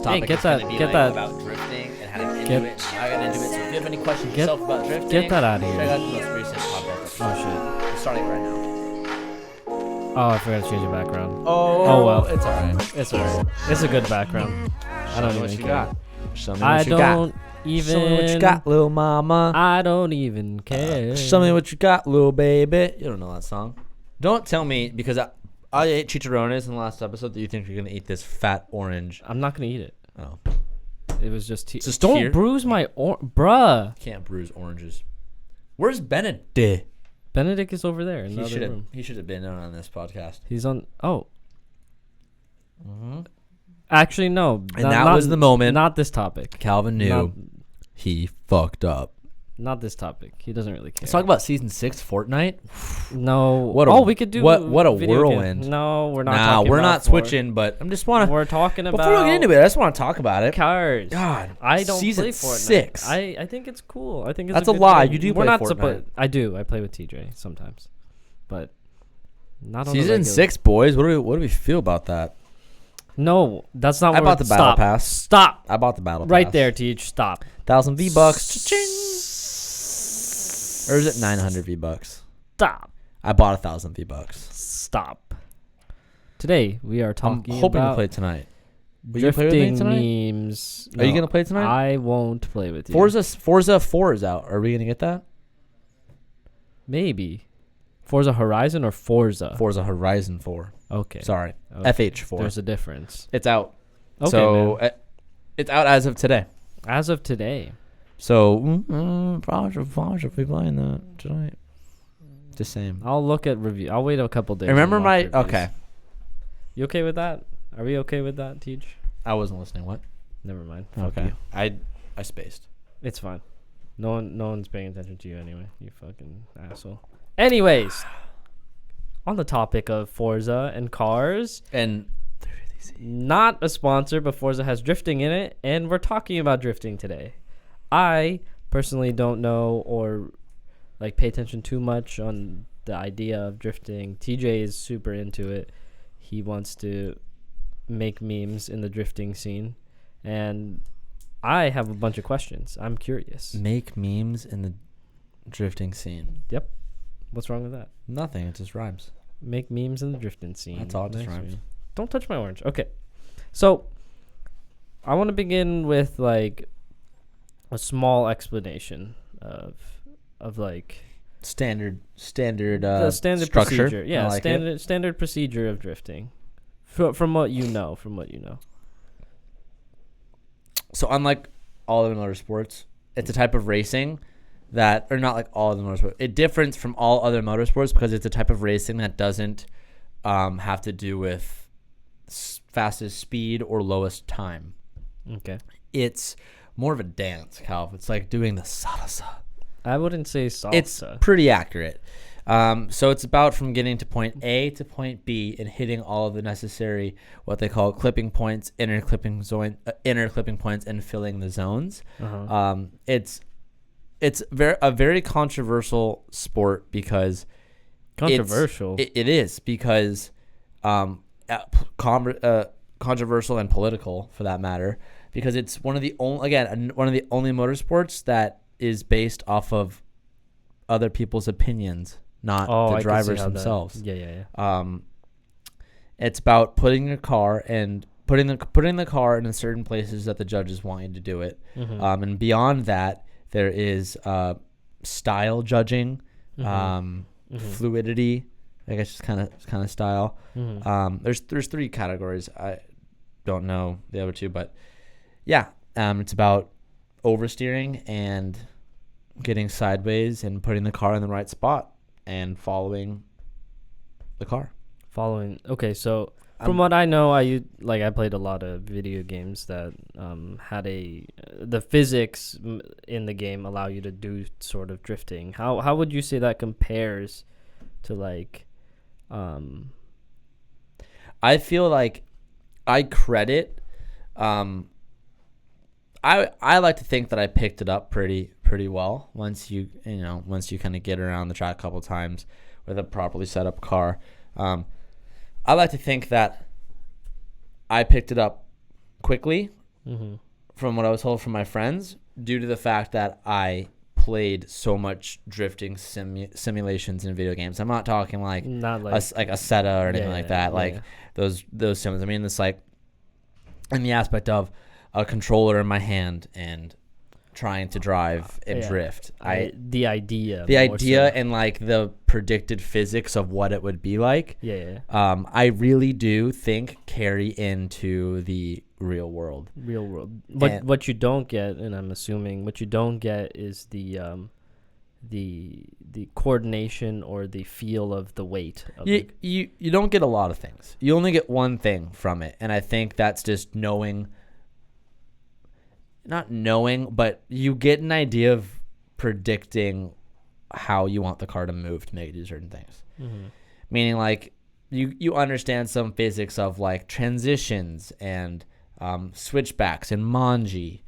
today's topic is going to be about drifting and how to get into it. I got into it. So if you have any questions yourself about drifting, get that out of here. Check out the most recent podcast. Oh shit! We're starting right now. Oh, I forgot to change the background. Oh well, it's alright. It's alright. It's a good background. I don't even care. Show me what you got. Show me what you got, little mama. I don't even care. Show me what you got, little baby. You don't know that song. Don't tell me because I ate chicharrones in the last episode that you think you're gonna eat this fat orange. I'm not gonna eat it. Oh, it was just. Just don't here? bruise my bruh. Can't bruise oranges. Where's Benedict? Benedict is over there in the other room. He should have been on this podcast. He's on. Oh. Mm-hmm. Actually, no. And that was the moment. Not this topic. Calvin knew he fucked up. Not this topic. He doesn't really care. Let's talk about season 6 Fortnite. No. We could do what a whirlwind. Game. No, we're not. Nah, we're not switching. But I'm just want to. We're talking about. Before we get into it, I just want to talk about it. Cars. God, I don't season play Fortnite. 6. I think it's cool. I think it's that's a a lie. Game. You do we're play not Fortnite. I do. I play with TJ sometimes, but not on season 6, boys. What do we feel about that? No, that's not. I bought the battle stop. pass. Stop. I bought the battle pass. Right there, Teach. Stop. 1,000 V-Bucks. Or is it 900 V-Bucks? Stop. I bought 1,000 V-Bucks. Stop. Today we are talking I'm hoping about to play tonight. Will drifting you play with me tonight? memes. Are you gonna play tonight? I won't play with you. Forza 4 is out. Are we gonna get that? Maybe. Forza Horizon or Forza? Forza Horizon 4. Okay. Sorry. Okay. FH4. There's a difference. It's out. Okay, so man. It's out as of today. As of today. So probably should be playing that tonight. Just saying. I'll look at review. I'll wait a couple days. Remember and my watch reviews. okay. You okay with that? Are we okay with that, Teach? I wasn't listening. What? Never mind. Fuck Okay. you. I spaced. It's fine. No one's paying attention to you anyway. You fucking asshole. Anyways, on the topic of Forza and cars, And not a sponsor, but Forza has drifting in it, and we're talking about drifting today. I personally don't know or like pay attention too much on the idea of drifting. TJ is super into it. He wants to make memes in the drifting scene, and I have a bunch of questions. I'm curious. make memes in the drifting scene. Yep. What's wrong with that? Nothing. It just rhymes. Make memes in the drifting scene. That's all. It just Nice rhymes. meme. Don't touch my orange. Okay. So, I want to begin with like a small explanation of like Standard the standard structure. procedure. Yeah, I like it. standard procedure of drifting. From what you know. So unlike all other motorsports, it's a type of racing that, or not like all other motorsports. It differs from all other motorsports because it's a type of racing that doesn't have to do with fastest speed or lowest time. Okay. It's more of a dance, Cal. It's like doing the salsa. I wouldn't say salsa. It's pretty accurate. So it's about from getting to point A to point B and hitting all of the necessary, what they call clipping points, inner clipping points, and filling the zones. Uh-huh. It's a very controversial sport because Controversial. it is because controversial and political for that matter, because it's one of the only motorsports that is based off of other people's opinions, not the drivers themselves. Yeah. It's about putting a car and putting the car in certain places that the judges want you to do it. Mm-hmm. And beyond that, there is style judging, fluidity, I guess, kind of style. Mm-hmm. There's 3 categories. I don't know the other 2, but yeah, it's about oversteering and getting sideways and putting the car in the right spot and following the car. Okay, so from what I know, I played a lot of video games that had the physics in the game allow you to do sort of drifting. How would you say that compares to like I feel like I credit I like to think that I picked it up pretty well once you kind of get around the track a couple times with a properly set up car. I like to think that I picked it up quickly from what I was told from my friends, due to the fact that I played so much drifting simulations in video games. I'm not talking like Not like a SETA or anything like that. Like those sims. I mean, it's like in the aspect of a controller in my hand and trying to drive and drift. The idea and like the predicted physics of what it would be like. I really do think carry into the real world. What you don't get, and I'm assuming what you don't get, is the coordination or the feel of the weight of you don't get a lot of things. You only get one thing from it, and I think that's just not knowing, but you get an idea of predicting how you want the car to move to make it do certain things. Meaning like you understand some physics of like transitions and switchbacks and manji,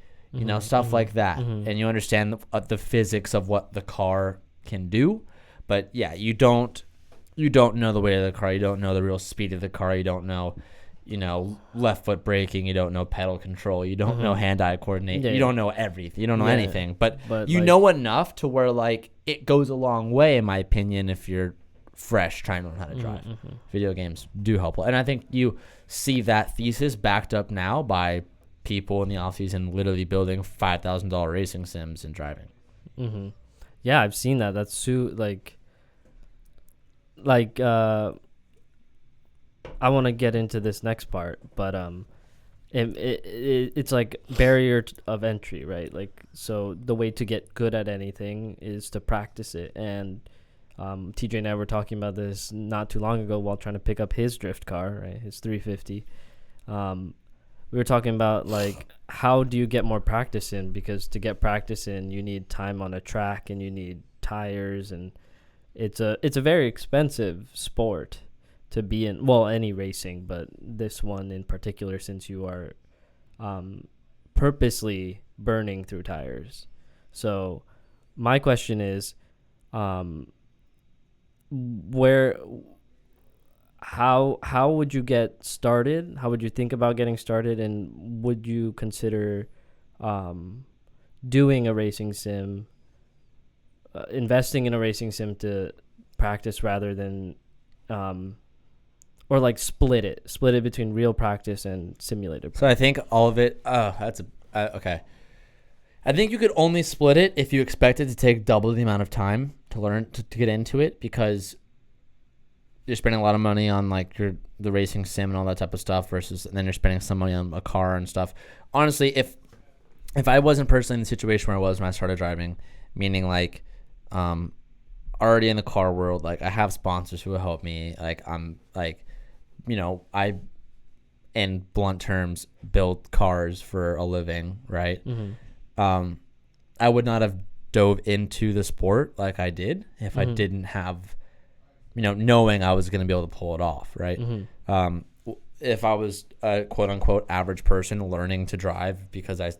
stuff like that. And you understand the physics of what the car can do. But yeah, you don't know the weight of the car. You don't know the real speed of the car. You don't know, left foot braking. You don't know pedal control. You don't know hand-eye coordination. You don't know everything. You don't know anything. But you know enough to where like it goes a long way, in my opinion, if you're fresh trying to learn how to drive. Video games do help. And I think you see that thesis backed up now by people in the offseason literally building $5,000 racing sims and driving. Yeah, I've seen that. That's I want to get into this next part, but it's like barrier of entry, right? Like, so the way to get good at anything is to practice it. And TJ and I were talking about this not too long ago while trying to pick up his drift car, right? His 350. We were talking about like, how do you get more practice in? Because to get practice in, you need time on a track and you need tires, and it's a very expensive sport to be in. Well, any racing, but this one in particular, since you are purposely burning through tires. So my question is, how would you get started? How would you think about getting started? And would you consider doing a racing sim, investing in a racing sim to practice rather than or like split it between real practice and simulated practice? So I think all of it, okay. I think you could only split it if you expect it to take double the amount of time to learn to get into it, because you're spending a lot of money on like the racing sim and all that type of stuff and then you're spending some money on a car and stuff. Honestly, if I wasn't personally in the situation where I was when I started driving, meaning like already in the car world, like I have sponsors who will help me, like I'm like, I, in blunt terms, build cars for a living, right? I would not have dove into the sport like I did if I didn't have, knowing I was going to be able to pull it off, right? If I was a quote unquote average person learning to drive because I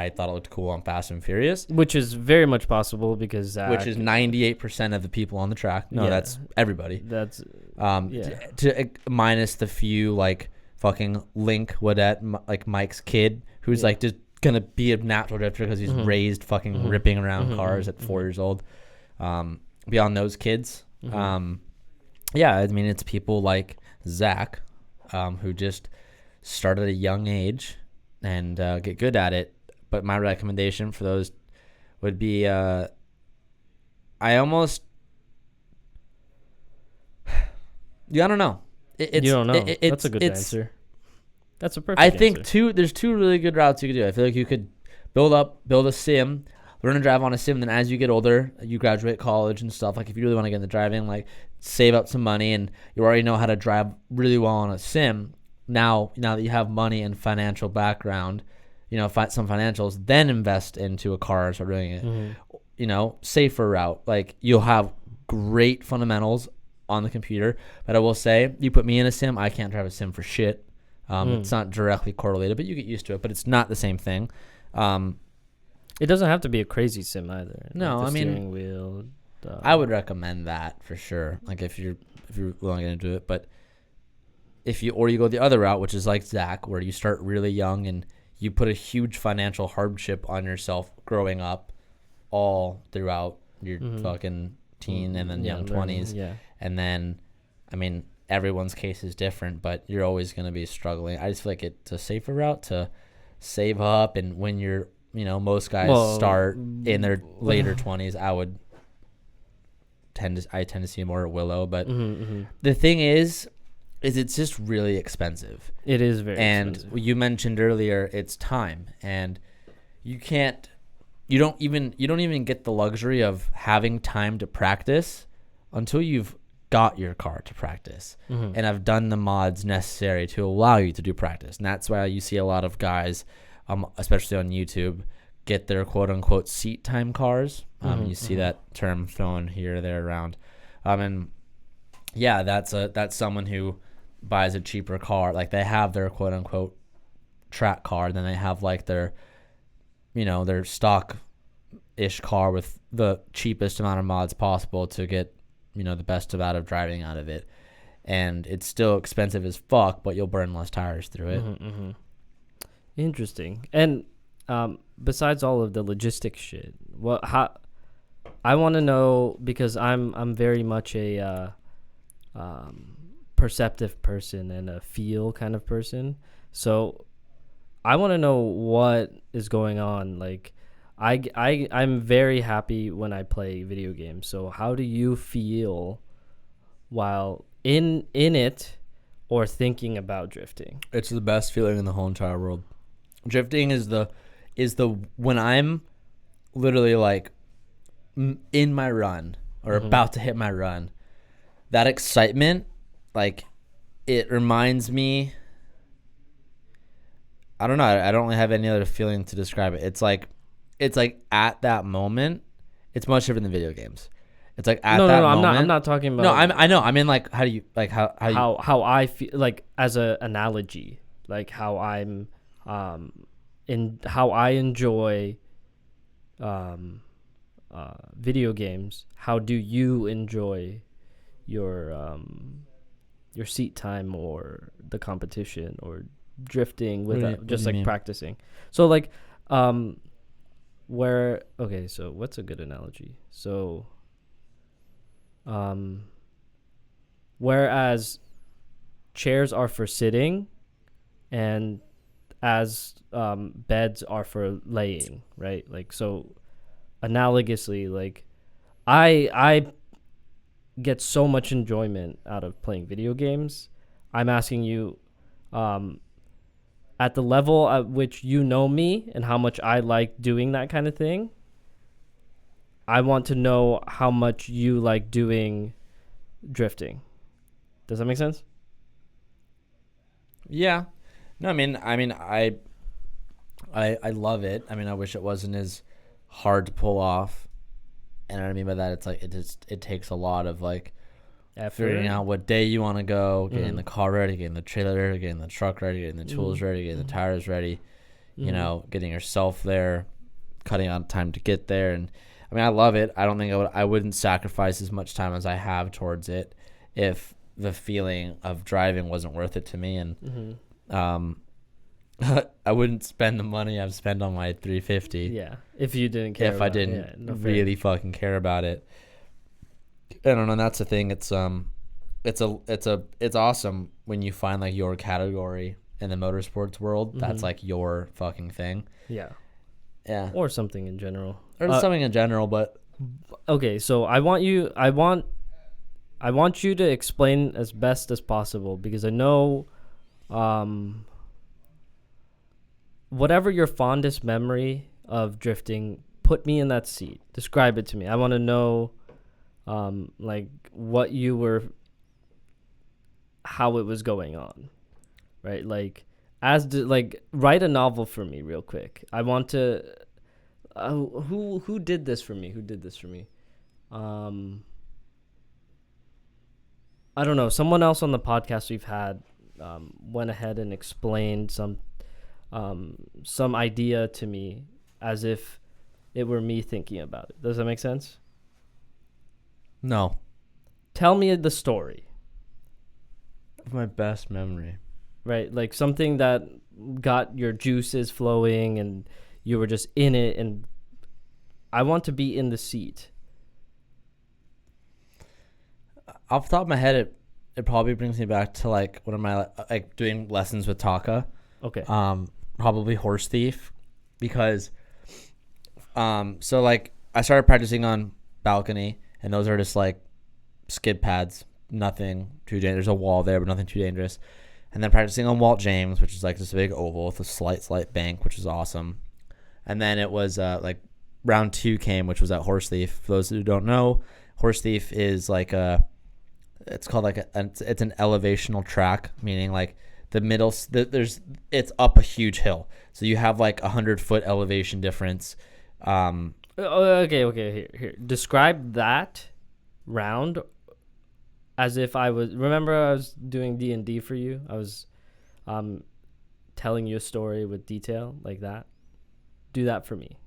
thought it looked cool on Fast and Furious, which is very much possible because which is 98% of the people on the track. No, that's everybody. That's to minus the few like fucking Link Wadette, like Mike's kid, who's like just gonna be a natural drifter because he's raised fucking ripping around cars at 4 years old. Beyond those kids, yeah, I mean it's people like Zach, who just start at a young age and get good at it. But my recommendation for those would be, I don't know. You don't know. That's a good answer. That's a perfect I think answer. There's two really good routes you could do. I feel like you could build a sim, learn to drive on a sim, then as you get older, you graduate college and stuff. Like if you really want to get into driving, like save up some money and you already know how to drive really well on a sim. Now that you have money and financial background, some financials, then invest into a car and start doing it. Safer route. Like you'll have great fundamentals on the computer, but I will say, you put me in a sim, I can't drive a sim for shit. It's not directly correlated, but you get used to it. But it's not the same thing. It doesn't have to be a crazy sim either. No, like I mean, steering wheel. I would recommend that for sure. Like if you're willing to do it, but you go the other route, which is like Zach, where you start really young and you put a huge financial hardship on yourself growing up all throughout your fucking teen and then young 20s. Yeah. And then, I mean, everyone's case is different, but you're always going to be struggling. I just feel like it's a safer route to save up. And when you're, most guys start in their later 20s, I tend to see more at Willow. But the thing is it's just really expensive. It is very expensive. And you mentioned earlier, it's time. And you don't even get the luxury of having time to practice until you've got your car to practice and have done the mods necessary to allow you to do practice. And that's why you see a lot of guys, especially on YouTube, get their quote unquote seat time cars. You see that term thrown here or there around. And yeah, that's someone who buys a cheaper car. Like they have their quote unquote track car, then they have like their stock ish car with the cheapest amount of mods possible to get the best amount of driving out of it. And it's still expensive as fuck, but you'll burn less tires through it. Interesting. And besides all of the logistics shit, how I want to know, because I'm very much a perceptive person and a feel kind of person, so I want to know what is going on. Like I'm very happy when I play video games. So how do you feel while in it or thinking about drifting? It's the best feeling in the whole entire world. Drifting is the when I'm literally like in my run or about to hit my run, that excitement, like it reminds me, I don't know, I don't really have any other feeling to describe it. It's like at that moment, it's much different than video games. It's like at that moment. I'm not talking about. No, I know. I mean, like, how do you like how I feel, like as a analogy, like how I'm in how I enjoy video games. How do you enjoy your seat time or the competition or drifting with just like practicing? So like so what's a good analogy? So whereas chairs are for sitting and as beds are for laying, right? Like, so analogously, like I get so much enjoyment out of playing video games. I'm asking you, at the level at which you know me and how much I like doing that kind of thing, I want to know how much you like doing drifting. Does that make sense? Yeah. No, I mean, I love it. I mean, I wish it wasn't as hard to pull off. And what I mean by that, it's like it takes a lot of like figuring out what day you want to go, getting the car ready, getting the trailer ready, getting the truck ready, getting the tools ready, getting the tires ready, getting yourself there, cutting out time to get there. And I mean, I love it. I don't think I wouldn't sacrifice as much time as I have towards it if the feeling of driving wasn't worth it to me. And I wouldn't spend the money I've spent on my 350. Yeah, if you didn't care. If I didn't really fucking care about it. I don't know. That's the thing. It's awesome when you find like your category in the motorsports world. That's like your fucking thing. Yeah. Yeah. Or something in general. Or something in general, but okay. So I want you to explain as best as possible, because I know, whatever your fondest memory of drifting, put me in that seat. Describe it to me. I want to know, like what you were, how it was going on, right? Like write a novel for me real quick. I want to, who did this for me? I don't know. Someone else on the podcast we've had, went ahead and explained some idea to me as if it were me thinking about it. Does that make sense? No. Tell me the story. My best memory. right? Like something that got your juices flowing and you were just in it. And I want to be in the seat. Off the top of my head, it probably brings me back to like one of my like doing lessons with Taka. Okay. Probably horse thief, because so like I started practicing on balcony, and those are just like skid pads, nothing too dangerous. There's a wall there, but nothing too dangerous. And then practicing on Walt James, which is like this big oval with a slight bank, which is awesome. And then it was like round 2 came, which was at Horse Thief. For those who don't know, Horse Thief is like it's called like it's an elevational track, meaning like the middle, it's up a huge hill. So you have like 100-foot elevation difference. Okay. Here. Describe that round as if I was. Remember, I was doing D&D for you. I was, telling you a story with detail like that. Do that for me.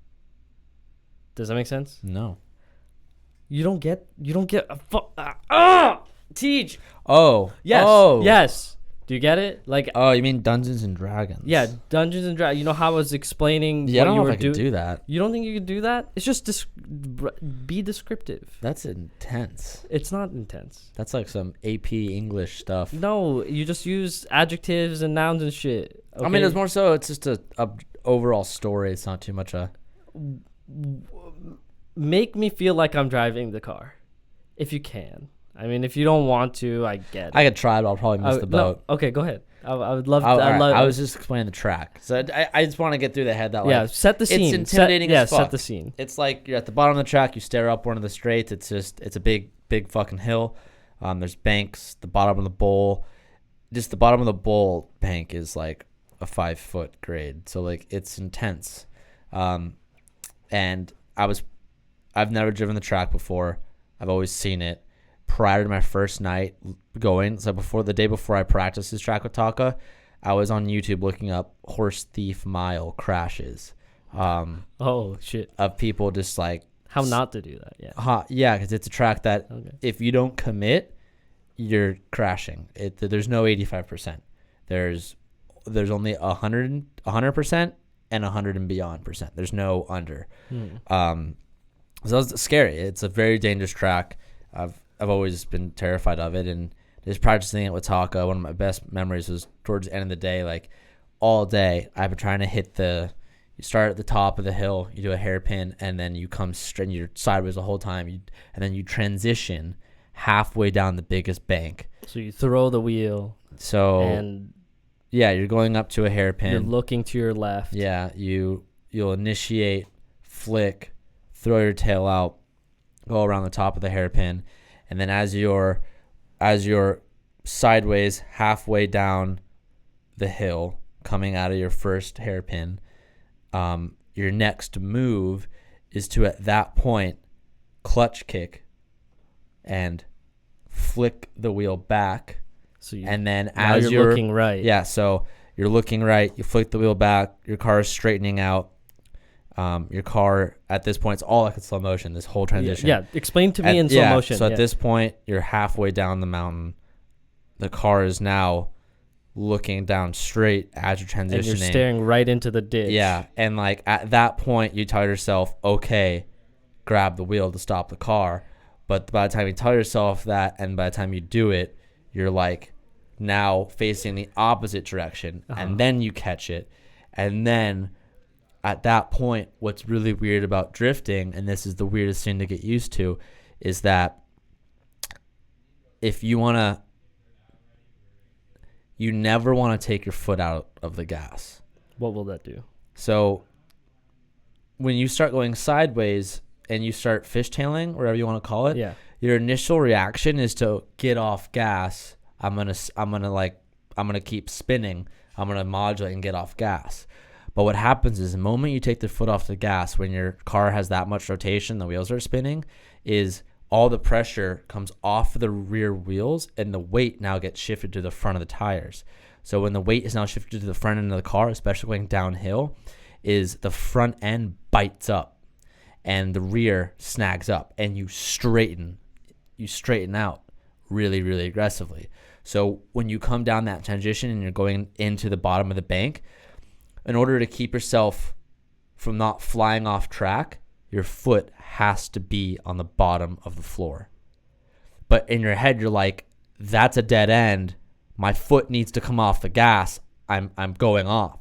Does that make sense? No. You don't get teach. Oh. Yes. Oh. Yes. Do you get it? Like, oh, you mean Dungeons and Dragons? Yeah, Dungeons and Dragons. You know how I was explaining Yeah, what I don't you know were if I could do that. You don't think you could do that? It's just be descriptive. That's intense. It's not intense. That's like some AP English stuff. No, you just use adjectives and nouns and shit. Okay? I mean, it's more so, it's just a overall story. It's not too much Make me feel like I'm driving the car, if you can. I mean, if you don't want to, I get it. I could try, but I'll probably miss the boat. No, okay, go ahead. I would love to. I was just explaining the track. So I just want to get through the head that, like, yeah, set the scene. It's intimidating as fuck. Set the scene. It's like you're at the bottom of the track, you stare up one of the straights. It's a big fucking hill. There's banks, the bottom of the bowl. Just the bottom of the bowl bank is like a 5-foot grade. So like it's intense. And I've never driven the track before. I've always seen it. Prior to my first night going, so the day before I practiced this track with Taka, I was on YouTube looking up horse thief mile crashes. Oh shit! Of people just like how not to do that? Yeah. Yeah, because it's a track that if you don't commit, you're crashing. There's no 85%. There's only 100% and 100 and beyond percent. There's no under. So it's scary. It's a very dangerous track. I've always been terrified of it, and just practicing it with Taka, one of my best memories was towards the end of the day, like all day I've been trying to hit you start at the top of the hill, you do a hairpin, and then you come straight, you're sideways the whole time, and then you transition halfway down the biggest bank. So you throw the wheel. So and yeah, you're going up to a hairpin. You're looking to your left. Yeah, you'll initiate, flick, throw your tail out, go around the top of the hairpin. And then as you're sideways halfway down the hill, coming out of your first hairpin, your next move is to, at that point, clutch kick and flick the wheel back. So and then as you're looking right. Yeah, so you're looking right, you flick the wheel back, your car is straightening out. Your car at this point, it's all like in slow motion, this whole transition. Yeah, explain to me in slow motion. So at this point, you're halfway down the mountain. The car is now looking down straight as you're transitioning. And you're staring right into the ditch. Yeah, and like at that point, you tell yourself, okay, grab the wheel to stop the car. But by the time you tell yourself that, and by the time you do it, you're like now facing the opposite direction, and then you catch it. And then at that point, what's really weird about drifting, and this is the weirdest thing to get used to, is that if you never want to take your foot out of the gas. What will that do? So when you start going sideways and you start fishtailing, whatever you want to call it, your initial reaction is to get off gas. I'm gonna keep spinning. I'm gonna modulate and get off gas. But what happens is the moment you take the foot off the gas, when your car has that much rotation, the wheels are spinning, is all the pressure comes off of the rear wheels and the weight now gets shifted to the front of the tires. So when the weight is now shifted to the front end of the car, especially going downhill, is the front end bites up and the rear snags up, and you straighten out really, really aggressively. So when you come down that transition and you're going into the bottom of the bank, in order to keep yourself from not flying off track, your foot has to be on the bottom of the floor. But in your head, you're like, that's a dead end. My foot needs to come off the gas. I'm going off.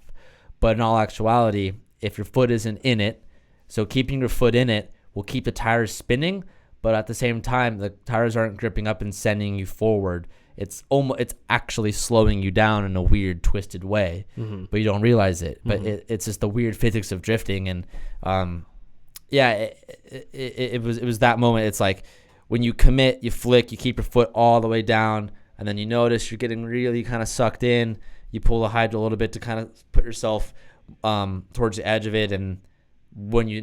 But in all actuality, if your foot isn't in it, so keeping your foot in it will keep the tires spinning, but at the same time, the tires aren't gripping up and sending you forward. It's actually slowing you down in a weird, twisted way, but you don't realize it. But it's just the weird physics of drifting, and it was that moment. It's like when you commit, you flick, you keep your foot all the way down, and then you notice you're getting really kind of sucked in. You pull the hydro a little bit to kind of put yourself towards the edge of it, and when you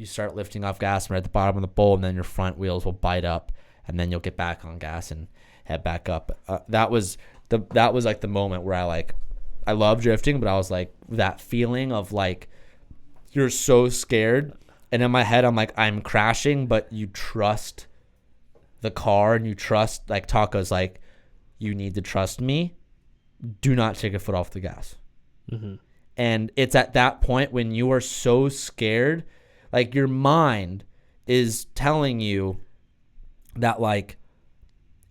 start lifting off gas and right at the bottom of the bowl, and then your front wheels will bite up, and then you'll get back on gas and head back up. That was like the moment where I love drifting, but I was like, that feeling of like you're so scared, and in my head I'm like, I'm crashing, but you trust the car and you trust, like Taka's like, you need to trust me. Do not take a foot off the gas. And it's at that point when you are so scared, like your mind is telling you that, like,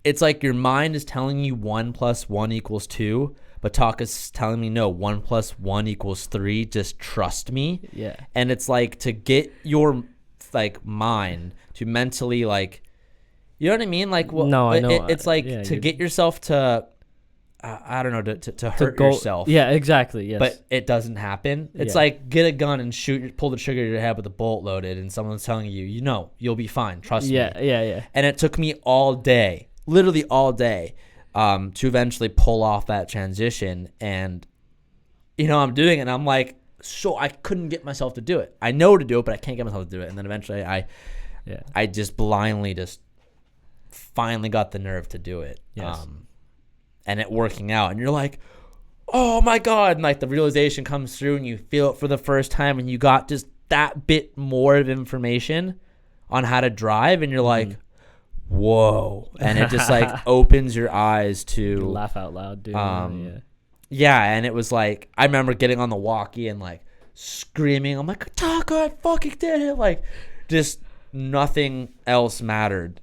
it's like your mind is telling you 1 + 1 = 2, but Taka's telling me no, 1 + 1 = 3. Just trust me. Yeah. And it's like to get your like mind to mentally, like, you know what I mean? Like, well, no, I know. It's like to get yourself to, I don't know, to hurt yourself. Yeah, exactly. Yes. But it doesn't happen. It's like get a gun and pull the trigger to your head with a bolt loaded, and someone's telling you, you'll be fine. Trust me. Yeah. And it took me all day, literally all day, to eventually pull off that transition. And, I'm doing it, and I'm like, so I couldn't get myself to do it. I know to do it, but I can't get myself to do it. And then eventually I just blindly finally got the nerve to do it. Yes. And it working out, and you're like, oh my God, and like the realization comes through, and you feel it for the first time, and you got just that bit more of information on how to drive, and you're like, whoa, and it just like opens your eyes to you laugh out loud, dude. And it was like, I remember getting on the walkie and like screaming, I'm like, Taka, I fucking did it. Like, just nothing else mattered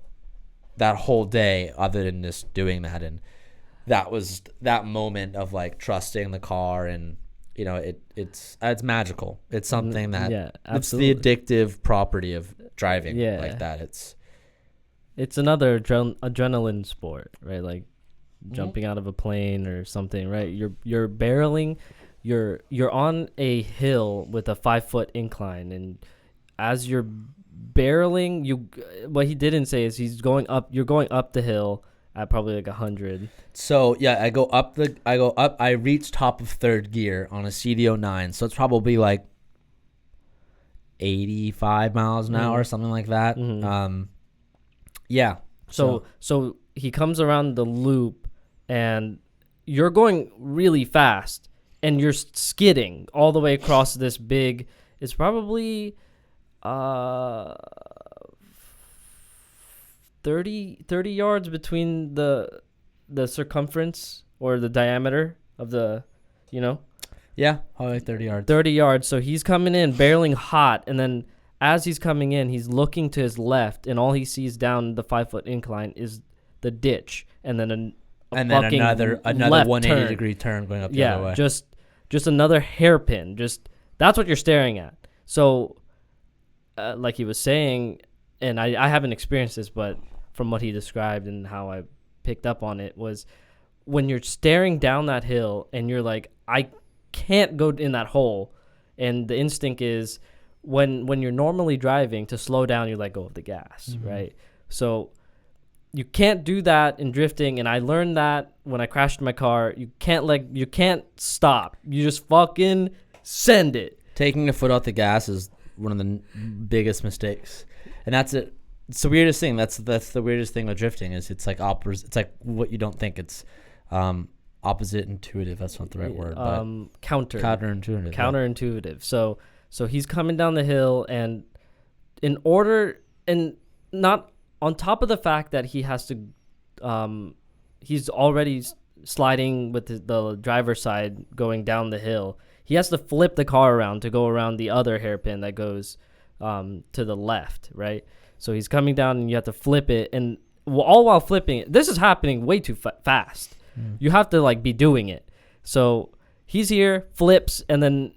that whole day other than just doing that. And that was that moment of like trusting the car, and it's magical. It's something that it's the addictive property of driving like that. It's another adrenaline sport, right? Like jumping out of a plane or something, right? You're barreling, you're on a hill with a 5-foot incline, and as you're barreling, what he didn't say is you're going up the hill at probably like 100. So I reach top of third gear on a CDO9, so it's probably like 85 miles an hour, something like that. So he comes around the loop, and you're going really fast, and you're skidding all the way across this big, it's probably 30 yards between the circumference or the diameter of the, probably 30 yards. 30 yards. So he's coming in barreling hot, and then as he's coming in, he's looking to his left, and all he sees down the 5-foot incline is the ditch, and then another 180-degree turn going up the other way. Just another hairpin. Just that's what you're staring at. So, like he was saying, and I haven't experienced this, but from what he described and how I picked up on it, was when you're staring down that hill and you're like, I can't go in that hole, and the instinct is when you're normally driving to slow down, you let go of the gas, right? So you can't do that in drifting, and I learned that when I crashed my car. You can't stop. You just fucking send it. Taking a foot off the gas is one of the biggest mistakes, and that's it. It's the weirdest thing. That's the weirdest thing with drifting is it's like it's like what you don't think. It's opposite intuitive. That's not the right word. But counterintuitive. Counterintuitive. So he's coming down the hill, and not on top of the fact that he has to he's already sliding with the driver's side going down the hill. He has to flip the car around to go around the other hairpin that goes to the left, right? So he's coming down and you have to flip it, and all while flipping it. This is happening way too fast. You have to like be doing it. So he's here, flips, and then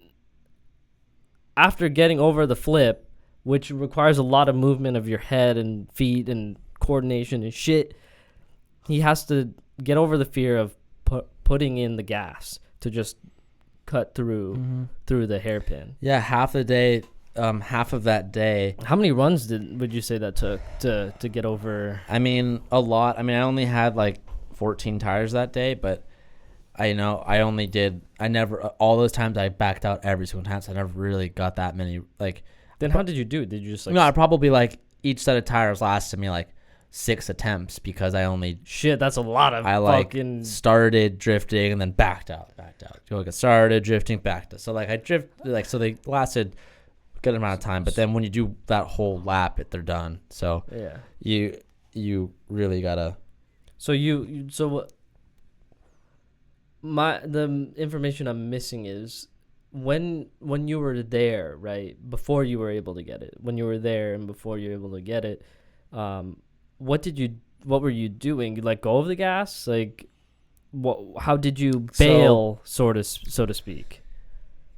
after getting over the flip, which requires a lot of movement of your head and feet and coordination and shit, he has to get over the fear of putting in the gas to just cut through the hairpin. Yeah, half of that day. How many runs would you say that took to get over? I mean, a lot. I mean, I only had like 14 tires that day, but I know all those times I backed out every single time, so I never really got that many. Like, then how did you do it? Did you just like? No, I probably like each set of tires lasted me like 6 attempts because I only that's a lot of fucking started drifting and then backed out. So like I started drifting, backed out. So like I so they lasted a good amount of time, but then when you do that whole lap, they're done. So yeah, you really gotta. So the information I'm missing is when you were there, right? Before you were able to get it, when you were there and before you were able to get it, what were you doing? You let go of the gas? Like, how did you bail, so to speak?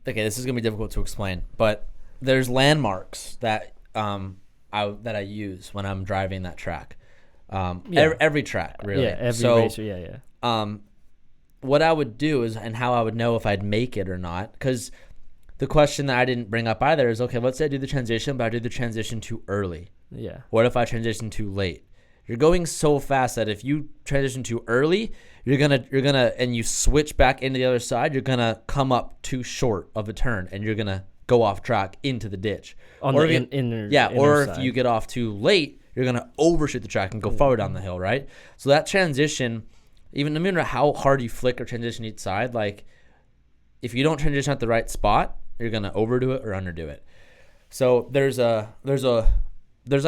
Okay, this is gonna be difficult to explain, but there's landmarks that I use when I'm driving that track. Every track, really. Yeah, every racer, yeah. What I would do is, and how I would know if I'd make it or not, because the question that I didn't bring up either is, okay, let's say I do the transition, but I do the transition too early. Yeah. What if I transition too late? You're going so fast that if you transition too early, you're gonna and you switch back into the other side, you're gonna come up too short of a turn, and you're gonna go off track into the ditch. Or if you get off too late, you're gonna overshoot the track and go forward down the hill, right? So that transition, even no matter how hard you flick or transition each side, like if you don't transition at the right spot, you're gonna overdo it or underdo it. So there's like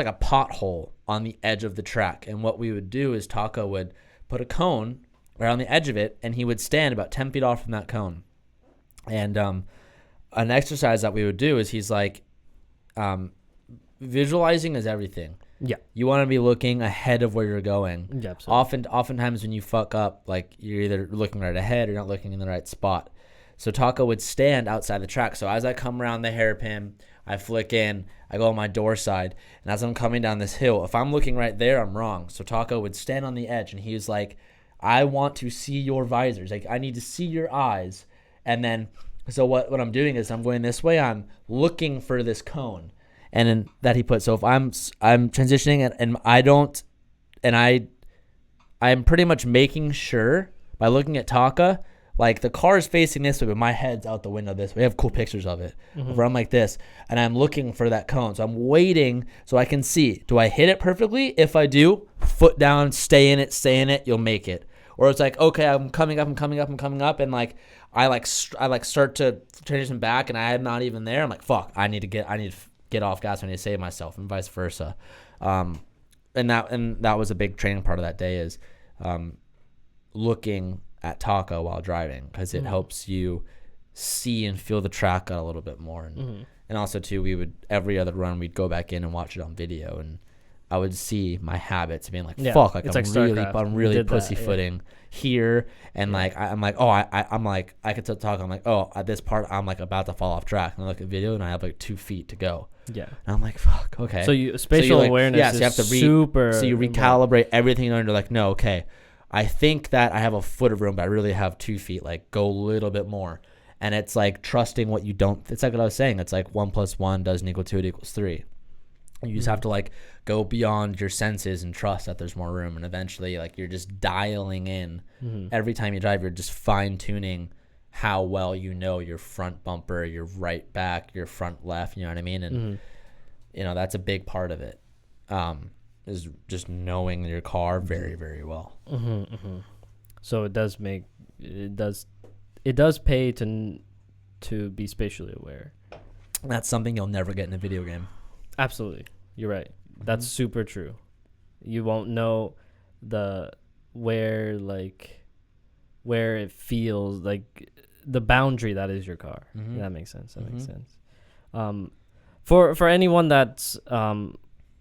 a pothole on the edge of the track, and what we would do is Taco would put a cone right on the edge of it, and he would stand about 10 feet off from that cone. And an exercise that we would do is he's like, visualizing is everything. Yeah. You want to be looking ahead of where you're going. Yeah, absolutely. Oftentimes when you fuck up, like you're either looking right ahead or not looking in the right spot. So Taco would stand outside the track. So as I come around the hairpin, I flick in, I go on my door side, and as I'm coming down this hill, if I'm looking right there, I'm wrong. So Taco would stand on the edge, and he was like, I want to see your visors. Like, I need to see your eyes. And then, so what I'm doing is I'm going this way, I'm looking for this cone. And then that he put. So if I'm transitioning and I'm pretty much making sure by looking at Taka, like the car is facing this way, but my head's out the window this way. We have cool pictures of it. Where I'm like this, and I'm looking for that cone. So I'm waiting so I can see. Do I hit it perfectly? If I do, foot down, stay in it, you'll make it. Or it's like, okay, I'm coming up, and like I start to transition back, and I'm not even there. I'm like, fuck, I need to get off gas. I need to save myself, and vice versa. And that was a big training part of that day is looking at Taco while driving, because it helps you see and feel the track out a little bit more. And also too, we would every other run we'd go back in and watch it on video, and I would see my habits being like, fuck, like I'm really pussyfooting here, and like I'm like, oh, I'm like, I could talk. I'm like, oh, at this part I'm like about to fall off track, and I look at video and I have like 2 feet to go. Yeah, and I'm like, fuck, okay. So spatial awareness. Yeah, so you have to super. So you recalibrate everything in order to like, no, okay, I think that I have a foot of room, but I really have 2 feet. Like, go a little bit more. And it's like trusting what you don't. It's like what I was saying. It's like 1 + 1 doesn't equal 2. It equals 3. You just have to like go beyond your senses and trust that there's more room. And eventually, like, you're just dialing in every time you drive. You're just fine tuning how well you know your front bumper, your right back, your front left. You know what I mean? And you know, that's a big part of it. Is just knowing your car very, very well. So it does pay to be spatially aware. That's something you'll never get in a video game. Absolutely, you're right. That's super true. You won't know where it feels like the boundary that is your car. Mhm. That makes sense. That makes Mhm. sense. For anyone that's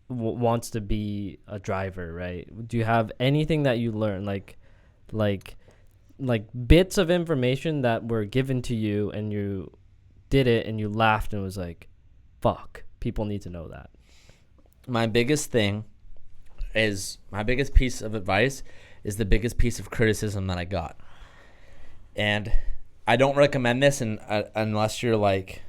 wants to be a driver, right? Do you have anything that you learn, like bits of information that were given to you and you did it and you laughed and was like, fuck, people need to know that? My biggest piece of advice is the biggest piece of criticism that I got. And I don't recommend this unless you're like,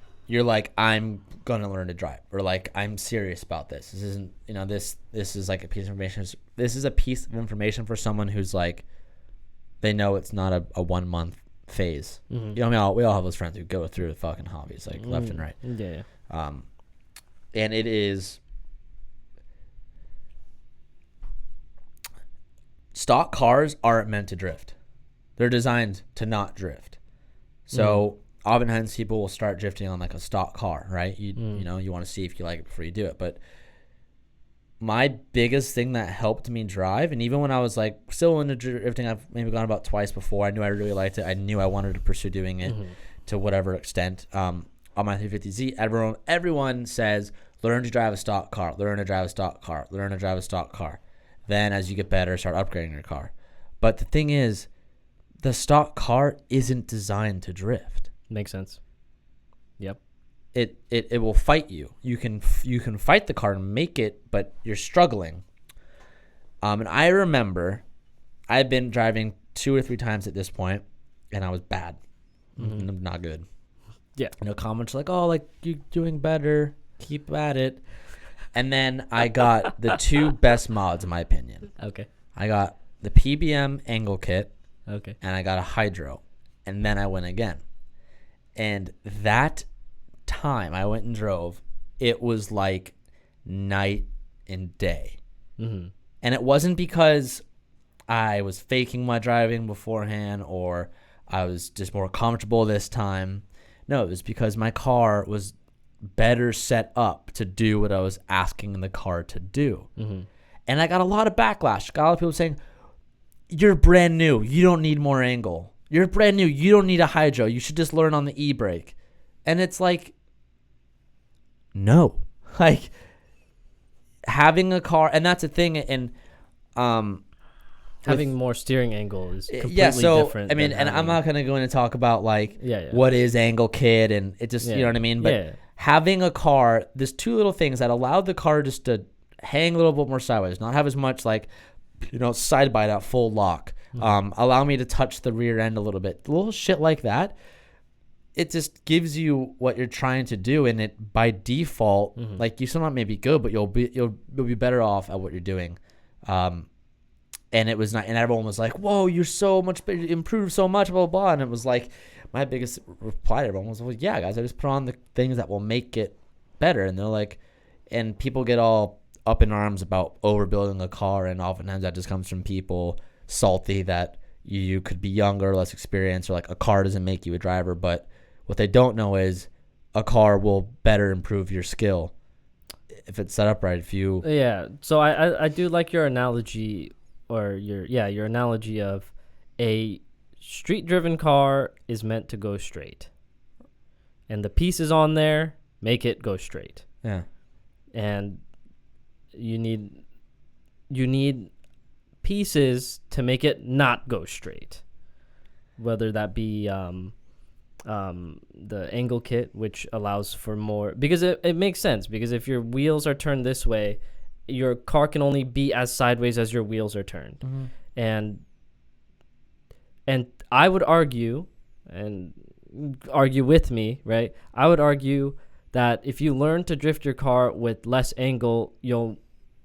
I'm going to learn to drive, or like, I'm serious about this. This isn't, this is like a piece of information. This is a piece of information for someone who's like, they know it's not a 1 month phase. Mm-hmm. We all have those friends who go through the fucking hobbies like left and right. Yeah. And it is, stock cars aren't meant to drift. They're designed to not drift. So oftentimes people will start drifting on like a stock car, right? You want to see if you like it before you do it. But my biggest thing that helped me drive, and even when I was like still into drifting, I've maybe gone about twice before. I knew I really liked it. I knew I wanted to pursue doing it to whatever extent. On my 350Z, everyone says, learn to drive a stock car, learn to drive a stock car, learn to drive a stock car. Then as you get better, start upgrading your car. But the thing is, the stock car isn't designed to drift. Makes sense. Yep. It will fight you. You can fight the car and make it, but you're struggling. And I remember I've been driving 2 or 3 times at this point, and I was bad. Not good. Yeah. Comments like, oh, like, you're doing better. Keep at it. And then I got the 2 best mods, in my opinion. Okay. I got the PBM angle kit. Okay. And I got a hydro. And then I went again. And that time I went and drove, it was like night and day. And it wasn't because I was faking my driving beforehand or I was just more comfortable this time. No, it was because my car was better set up to do what I was asking the car to do. And I got a lot of backlash. Got a lot of people saying, you're brand new. You don't need more angle. You're brand new. You don't need a hydro. You should just learn on the e-brake. And it's like, no. Like, having a car, and that's a thing, and having more steering angle is completely different. I mean, and I'm not going to go in and talk about, like, what is angle kit, and it just, you know what I mean? But having a car, there's 2 little things that allowed the car just to hang a little bit more sideways, not have as much, like, side by that full lock. Allow me to touch the rear end a little bit. Little shit like that. It just gives you what you're trying to do, and it by default, like, you still not maybe good, but you'll be better off at what you're doing. And it was not, and everyone was like, "Whoa, you're so much better, improved so much, blah blah blah." And it was like, my biggest reply to everyone was, "Well, yeah, guys, I just put on the things that will make it better." And they're like, and people get all up in arms about overbuilding a car, and oftentimes that just comes from people salty that you could be younger, less experienced, or like a car doesn't make you a driver. But what they don't know is a car will better improve your skill if it's set up right. If you so I do like your analogy, or your analogy of a street driven car is meant to go straight, and the pieces on there make it go straight. And you need pieces to make it not go straight, whether that be the angle kit, which allows for more, because it makes sense, because if your wheels are turned this way, your car can only be as sideways as your wheels are turned. And I would argue, and argue with me, right? I would argue that if you learn to drift your car with less angle,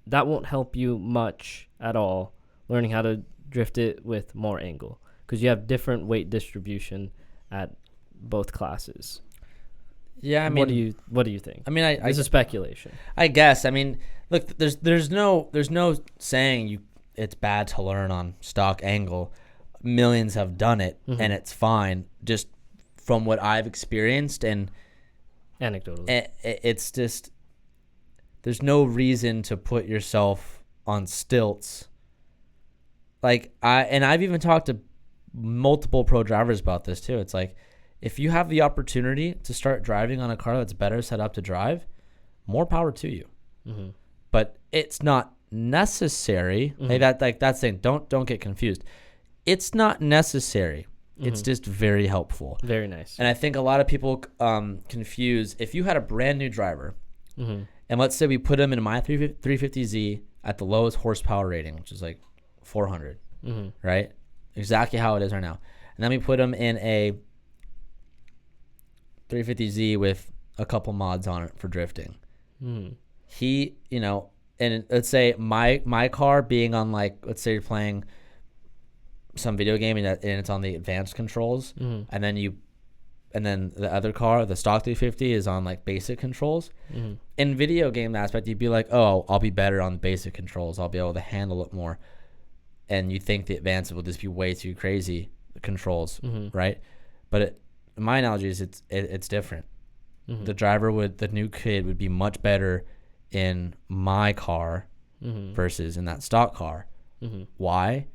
that won't help you much at all, learning how to drift it with more angle, because you have different weight distribution at both classes. Yeah, I mean, what do you think? I mean, this is speculation, I guess. I mean, look, there's no saying it's bad to learn on stock angle. Millions have done it, and it's fine. Just from what I've experienced, and anecdotally, it's just, there's no reason to put yourself on stilts I've even talked to multiple pro drivers about this too. It's like, if you have the opportunity to start driving on a car that's better set up to drive, more power to you. Mm-hmm. But it's not necessary. Mm-hmm. That's saying, don't get confused. It's not necessary. Mm-hmm. It's just very helpful. Very nice. And I think a lot of people confuse, if you had a brand new driver, Mm-hmm. and let's say we put them in my 350Z at the lowest horsepower rating, which is like 400, Mm-hmm. right? Exactly how it is right now. And then we put them in a 350Z with a couple mods on it for drifting. Mm-hmm. And let's say my car being on, like, let's say you're playing some video game and it's on the advanced controls, Mm-hmm. and then the other car, the stock 350, is on like basic controls. Mm-hmm. In video game aspect, you'd be like, oh, I'll be better on the basic controls. I'll be able to handle it more. And you think the advanced will just be way too crazy, the controls, Mm-hmm. right? But my analogy is it's different. Mm-hmm. The new kid would be much better in my car Mm-hmm. versus in that stock car. Mm-hmm. Why?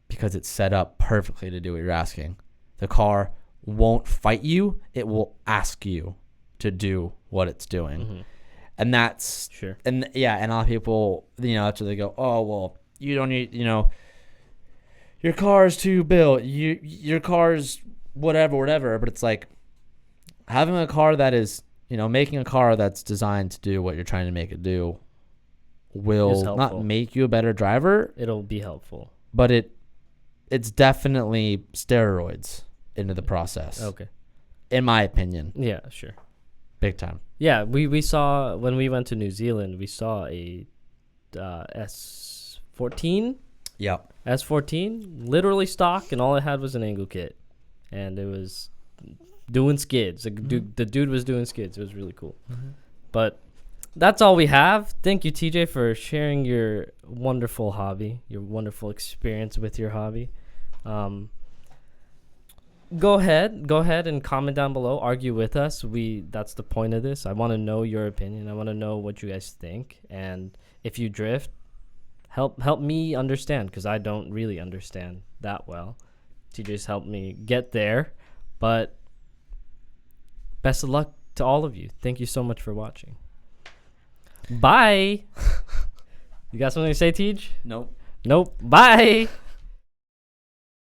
Because it's set up perfectly to do what you're asking. The car won't fight you. It will ask you to do what it's doing. Mm-hmm. And that's Sure. And yeah, and a lot of people, after they go, oh, well, you don't need, your car's too built, your car's whatever. But it's like, having a car that is, making a car that's designed to do what you're trying to make it do will not make you a better driver. It'll be helpful. But it's definitely steroids into the process. Okay. In my opinion. Yeah, sure. Big time. Yeah, we saw, when we went to New Zealand, we saw a S14. Yep. S14, literally stock, and all it had was an angle kit. And it was doing skids. The dude was doing skids. It was really cool. Mm-hmm. But that's all we have. Thank you, TJ, for sharing your wonderful hobby, your wonderful experience with your hobby. Go ahead and comment down below. Argue with us. That's the point of this. I want to know your opinion. I want to know what you guys think. And if you drift, help me understand, because I don't really understand that well. TJ's helped me get there. But best of luck to all of you. Thank you so much for watching. Bye. You got something to say, Tej? Nope. Bye.